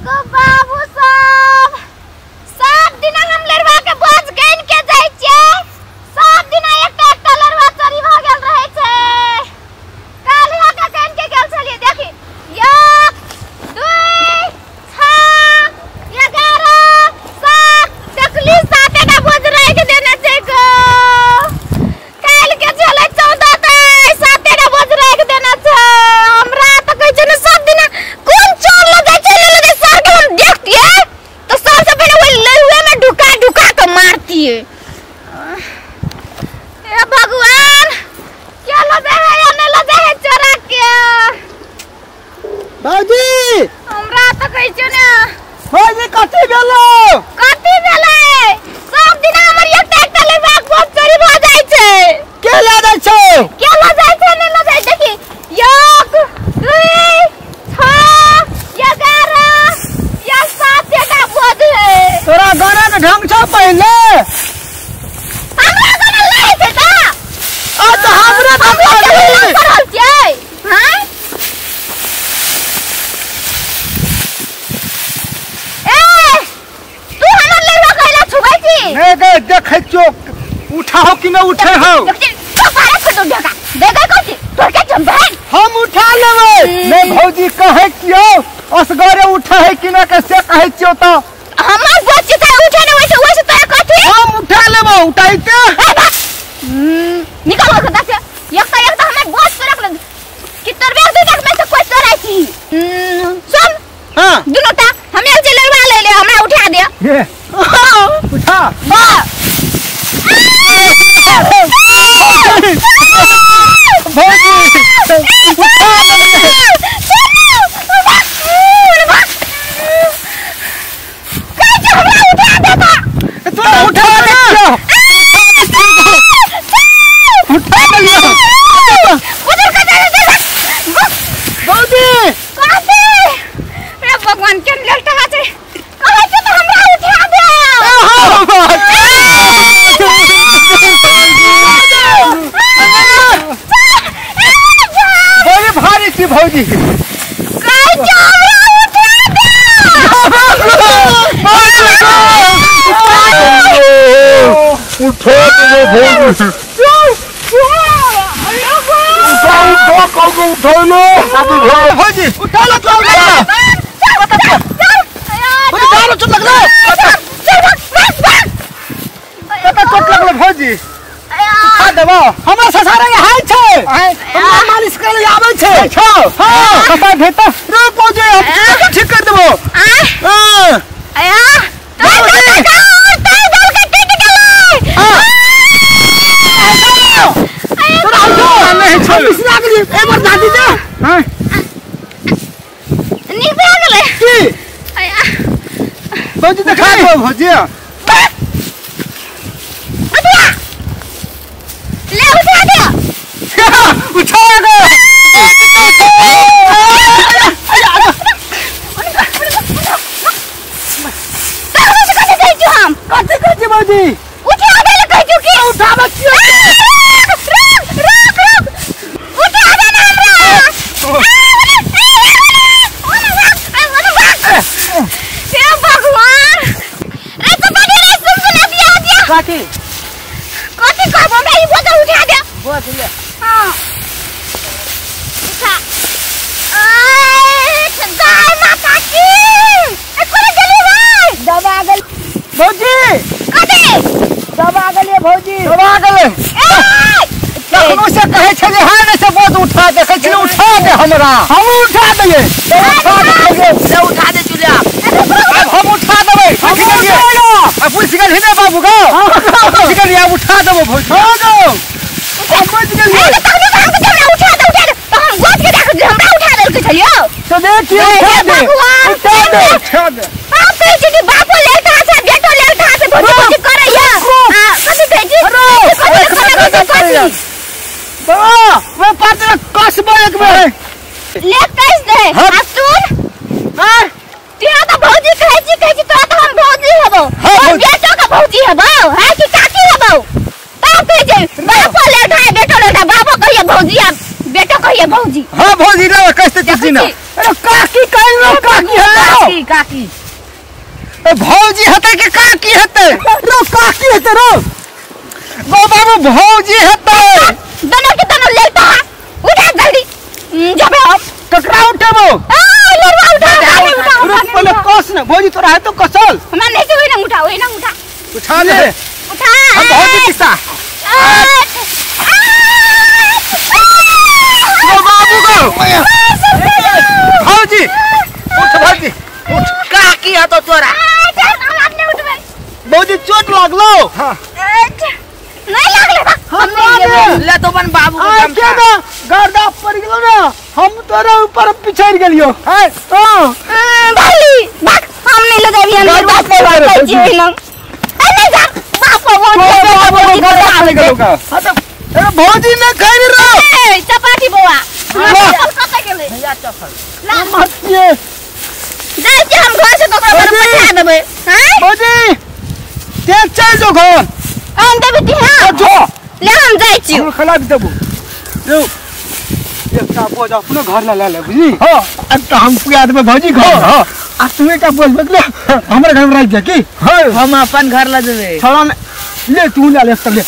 गो बाबू सब सब दिन हम लड़वा के बोझ गइन के जाय छे सब दिन एक लड़वा चोरी भ गेल रहे छे काल लगा गइन के गेल छलिए देखी 1 2 6 11 7 देखली 7 का बोझ रह के देना छे गो काल के चले 14 तय 7 का बोझ रह के देना छे हमरा त कह छ न सब दिन कौन चोर लगे छे लगे सर के हम देखतिए तो सबसे पहले वो लहुए में ढुका ढुका के मारती है ए भगवान क्या लगे है या न लगे है चोरा के बाबूजी हमरा त कह छ न बाबूजी कथि भेलो सब दिन हमर एक लेबा बहुत चोरी भ जाय छे के ले जाय छे के ले जाय छे न ले जाय देखी 1 2 6 11 या 7 का बोझ है तोरा गाना के ढंग छ पहले हमरा गाना ले छे त आ तो हमरा करल छे हां ए तू हमर लेवा कहला छुबै छी ने गे देखै छो उठाओ कि न उठे हो पारा कर दो देखा कथि तोर के जंबन हम उठा लेबै ने भौजी कहे कियो असगरे उठे है कि न कैसे कहे छियो तो हमर बच्चे का उठे न वैसे तोरा कथि हम उठा लेबो उठाइते निकल के दस एक तो हमर बॉस पे रख ले कि तोर बेग दे में से कोई तोरा छी सुन हां दुनोटा हम एक लड़वा ले ले हमरा उठा दे ये उठा भौजी उठा तोरा उठा दे उठा लियो उधर का दे भौजी काहे रे भगवान के ललटा छै कहे छै तो हमरा उठा दे बड़ी भारी थी भौजी कहे छै हमरा उठा दे भौजी भौजी उठा लो तो चोट लगलो चोट लगलो भौजी उठा देबो हमरा ससारे हाय छै हमरा मालिश करे आबै छै हां कपा भेट रे भौजी हम ठीक कर देबो हां आया एबर दादी दे हां नी पे गेले की आया भौजी देखा दो भौजी अतरा ले उठा दे उठा दे कथि कहै छी भौजी उठा दे ले कहै छु की उठाबे छियो उठा दे ना हे भगवान रे तो बड़ी रे सुन दिया काकी कथि कहब हमरा ई बोतल उठा दे बोल ले हां उठा गाय माता की ए कोरे गेली रे दबा गेल भौजी कथि दबा गेले भौजी दबा गेले कखनो से कहे छले हां ने से बोझ उठा दे कहै छले उठा दे हमरा हम उठा दिए उठा दे चुलिया हम उठा देबै अब पुलिस गल हिने बाबू गो पुलिस गल या उठा देबो भौजी हां गो हम बुझ गेलिए उठा दे तो हम गोद के देख हमरा उठा दे के छलियो तो देखिए उठा दे हम कहै छी कि बापो लड़का से बेटो लड़का से भौजी करैया हां कथि कहै छी कथि बाबा मैं पात्र कसबो एक बेर ले कैस दे आ सुन हां तिहा तो भौजी कहै छी तो हम भौजी हेबो और बेटो का भौजी हेबो है कि काकी हेबो तब कहै छै बापो लड़का है बेटो लड़का बापो कहिए भौजी आ बेटो कहिए भौजी हां भौजी रे कैसे किसी ना अरे काकी कहलो काकी है काकी भौजी हते के काकी हते रो काकी हते रो गो बाबू भौजी हते दोनों के दोनों लेता उठा जल्दी जबे हम ककरा उठेबो लेवा उठा रुक पहले कस न भौजी तोरा है तो कसल हम नहीं से वही ना उठा उठा ले उठा हम भौजी किस्सा गो बाबू गो भौजी उठ भौजी उठ काकी है तो तोरा आपने उठबे भौजी चोट लागलो हां नहीं लागले बा हम नहीं ले तो बन बाबू को आ के ना गर्दा पड़ गेलो ना हम तोरा ऊपर पिछड़ गेलियो है भाई बात हम नहीं ले जाबी अंदर बात नहीं बात जी ना अरे जा बाप भौजी ने खाई रो चपाती बुआ कत गेले या चखल ला मत ये जाई के हम घर से ककरा पर पठा देबे हैं भौजी ते चल जो घर हम देबे ती हां जो ले हम जाई छी हम खला देबो रो एक का बोझ अपने घर ला ले बुझी हां अब तो हम पुया देबे भौजी घर हां आ तुम्हें का बोझ बदले हमरे घर में रह जा की हां हम अपन घर ला देबे छोड़ा ले तू ले ले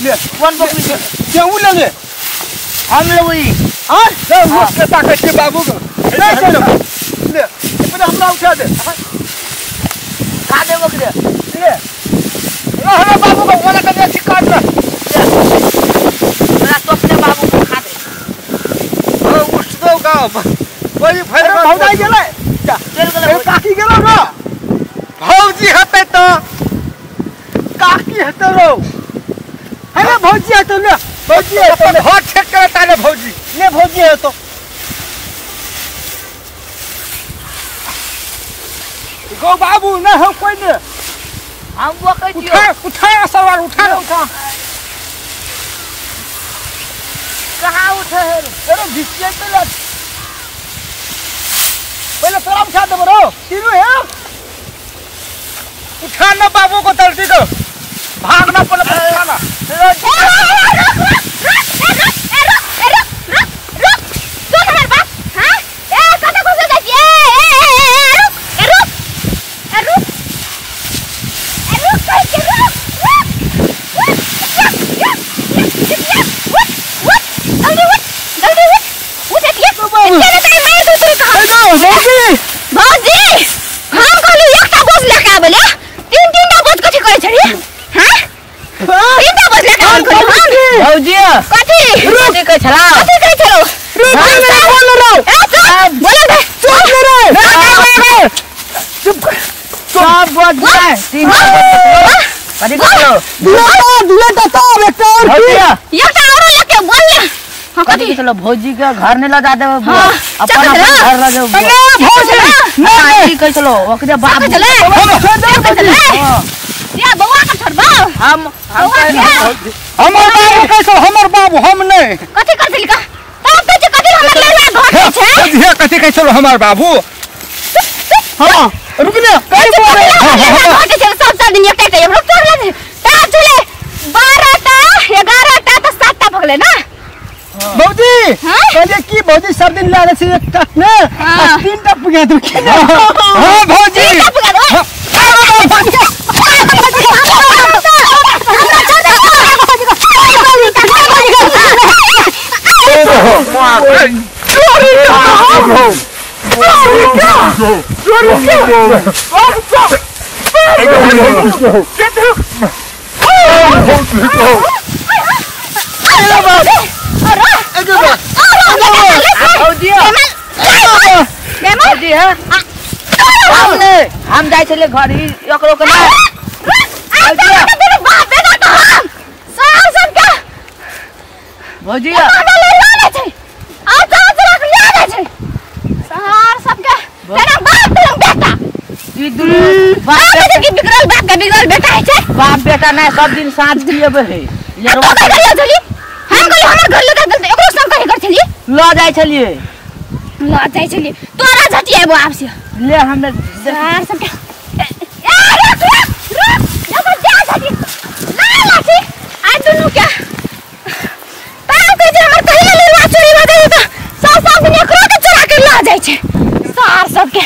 ले कौन बकरी के उ ले हम लोई हां ले वो के ताकत के बाबू को ले चलो ले इधर हमरा उठा दे खा दे बकरी ले हमारे बाबू को वाला कर दे काट ले मेरा तो अपने बाबू को खा दे उठ दो का कोई फायदा भौजाई गेले चल गेले काकी गेलो ना भौजी हते तो काकी हते रो अरे भौजी है तो ले भौजी है तो हाथ छेक कर ताले भौजी ले भौजी है तो गो बाबू ना हो कोई ने हम बकरी उठा उठा सवार उठा कहां उठे है अरे भिसिया तो ले पहले तोरा उठा दे रो तीनों है उठा ना बाबू को जल्दी दो भागना पड़े उठाना भौजी कथी कथी कह छला कथी कह छलो बोल रो बोल दे चुप सब बोझ जाए तीन कथी कहलो दुला तो बेटा भौजी ये का और लेके बोल ले हां कथी कहलो भौजी के घर ने लगा देबे हाँ, अपन चल अपन चला। घर लगे भौजी नहीं कह छलो ओकरे बाबू चले चले या बउआ का छोड़बा हम हमर बाबू कैसो हमर बाबू हम नहीं कथी करथिल का तब कथी कथी हमर ले ले घोटे छै ये कथी कैसो हमर बाबू हां रुक जा कहीं बोले घोटे छै सब दिन एकटा के रुक तो ले ता चले 12 टा 11 टा तो 7 टा पकले ना भौजी हाँ? पहले की भौजी सब दिन लाने से एक टक ने हाँ। 3 टक पुगे तू की हां भौजी भौजी है हम जाय छले घर एकरो के ना भौजी ई दुनु बाप बेटा ना सब दिन साँझ पिएबे है यरवा ल जाय छलिए तोरा झटिया बो आपसे ले हमने यार सब क्या रुक जा झटी ना लाठी आज दोनों क्या पाव के जे हमर कहिया ले चोरी भ गई तो सब दिन एकरो के चोरा के ला जाय छै सार सब के